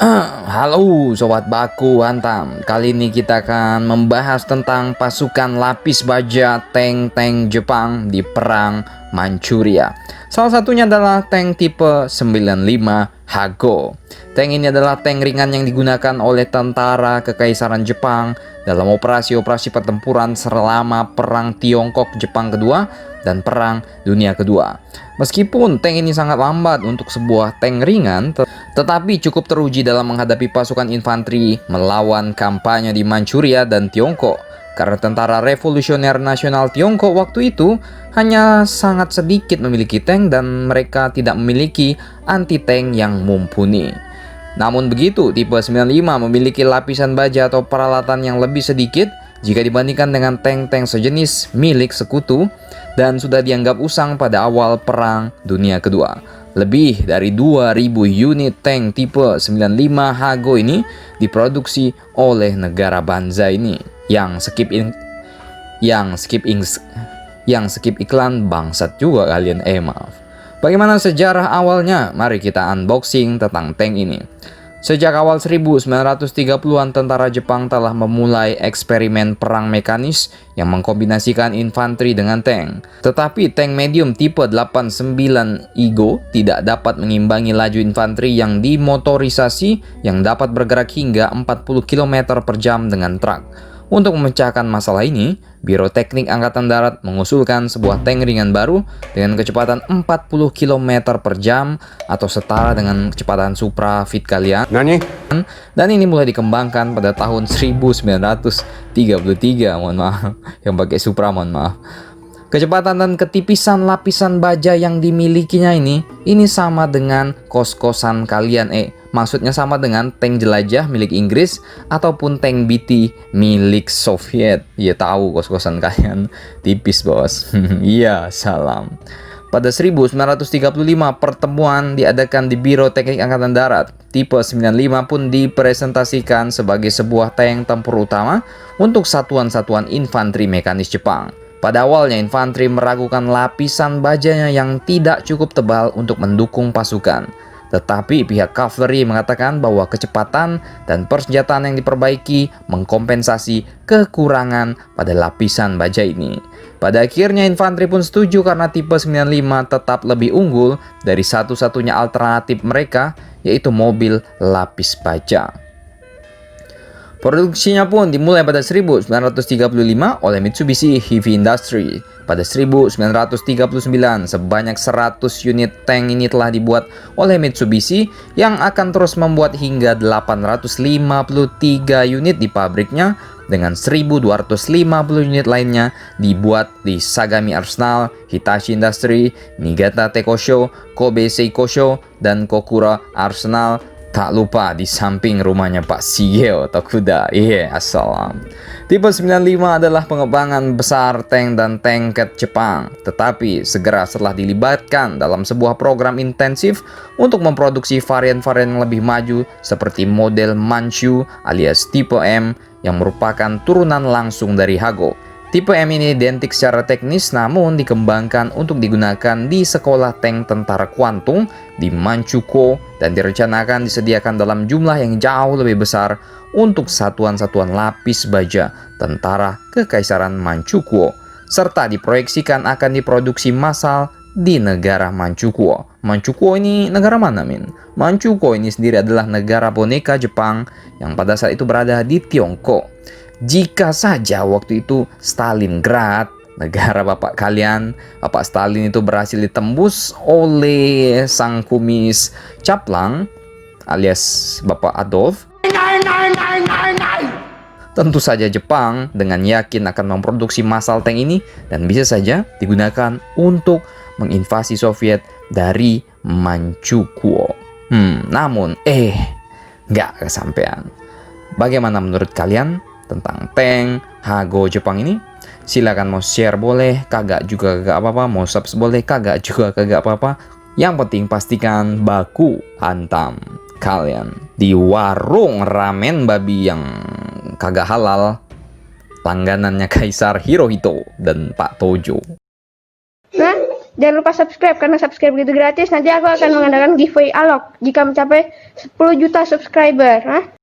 Halo Sobat Baku Hantam. Kali ini kita akan membahas tentang pasukan lapis baja tank-tank Jepang di Perang Manchuria. Salah satunya adalah tank tipe 95 Hago. Tank ini adalah tank ringan yang digunakan oleh tentara Kekaisaran Jepang dalam operasi-operasi pertempuran selama Perang Tiongkok-Jepang Kedua dan Perang Dunia Kedua. Meskipun tank ini sangat lambat untuk sebuah tank ringan, tetapi cukup teruji dalam menghadapi pasukan infanteri melawan kampanye di Manchuria dan Tiongkok. Karena tentara revolusioner nasional Tiongkok waktu itu hanya sangat sedikit memiliki tank dan mereka tidak memiliki anti-tank yang mumpuni. Namun begitu, tipe 95 memiliki lapisan baja atau peralatan yang lebih sedikit jika dibandingkan dengan tank-tank sejenis milik sekutu dan sudah dianggap usang pada awal Perang Dunia Kedua. Lebih dari 2.000 unit tank tipe 95 Hago ini diproduksi oleh negara Banza ini yang skip iklan bangsat juga kalian, maaf. Bagaimana sejarah awalnya? Mari kita unboxing tentang tank ini. Sejak awal 1930-an, tentara Jepang telah memulai eksperimen perang mekanis yang mengkombinasikan infanteri dengan tank. Tetapi tank medium tipe 89 Igo tidak dapat mengimbangi laju infanteri yang dimotorisasi yang dapat bergerak hingga 40 km per jam dengan truk. Untuk memecahkan masalah ini, Biro Teknik Angkatan Darat mengusulkan sebuah tank ringan baru dengan kecepatan 40 km per jam atau setara dengan kecepatan Supra Fit kalian. Dan ini mulai dikembangkan pada tahun 1933, mohon maaf, yang pakai Supra, mohon maaf. Kecepatan dan ketipisan lapisan baja yang dimilikinya ini sama dengan kos-kosan kalian, maksudnya sama dengan tank jelajah milik Inggris ataupun tank BT milik Soviet. Ya tahu kos-kosan kalian tipis, bos. Iya, salam. Pada 1935 pertemuan diadakan di Biro Teknik Angkatan Darat. Tipe 95 pun dipresentasikan sebagai sebuah tank tempur utama untuk satuan-satuan infanteri mekanis Jepang. Pada awalnya infanteri meragukan lapisan bajanya yang tidak cukup tebal untuk mendukung pasukan. Tetapi pihak cavalry mengatakan bahwa kecepatan dan persenjataan yang diperbaiki mengkompensasi kekurangan pada lapisan baja ini. Pada akhirnya infanteri pun setuju karena tipe 95 tetap lebih unggul dari satu-satunya alternatif mereka, yaitu mobil lapis baja. Produksinya pun dimulai pada 1935 oleh Mitsubishi Heavy Industry. Pada 1939, sebanyak 100 unit tank ini telah dibuat oleh Mitsubishi yang akan terus membuat hingga 853 unit di pabriknya, dengan 1.250 unit lainnya dibuat di Sagami Arsenal, Hitachi Industry, Niigata Tekosho, Kobe Seikosho, dan Kokura Arsenal. Tak lupa di samping rumahnya Pak Shigeo Tokuda. Assalam. Tipe 95 adalah pengembangan besar tank dan tanket Jepang. Tetapi segera setelah dilibatkan dalam sebuah program intensif untuk memproduksi varian-varian yang lebih maju seperti model Manchu alias tipe M yang merupakan turunan langsung dari Hago. Tipe M ini identik secara teknis namun dikembangkan untuk digunakan di sekolah tank tentara kuantung di Manchukuo dan direncanakan disediakan dalam jumlah yang jauh lebih besar untuk satuan-satuan lapis baja tentara Kekaisaran Manchukuo, serta diproyeksikan akan diproduksi massal di negara Manchukuo. Manchukuo ini negara mana, Min? Manchukuo ini sendiri adalah negara boneka Jepang yang pada saat itu berada di Tiongkok. Jika saja waktu itu Stalingrad, negara bapak kalian, Bapak Stalin itu berhasil ditembus oleh sang kumis caplang alias Bapak Adolf, tentu saja Jepang dengan yakin akan memproduksi massal tank ini dan bisa saja digunakan untuk menginvasi Soviet dari Manchukuo. Namun nggak kesampaian. Bagaimana menurut kalian tentang tank Hago Jepang ini? Silakan mau share boleh, kagak juga kagak apa-apa, mau subs boleh, kagak juga kagak apa-apa. Yang penting pastikan baku hantam kalian di warung ramen babi yang kagak halal langganannya Kaisar Hirohito dan Pak Tojo. Jangan lupa subscribe, karena subscribe itu gratis. Nanti aku akan mengadakan giveaway Alok jika mencapai 10 juta subscriber.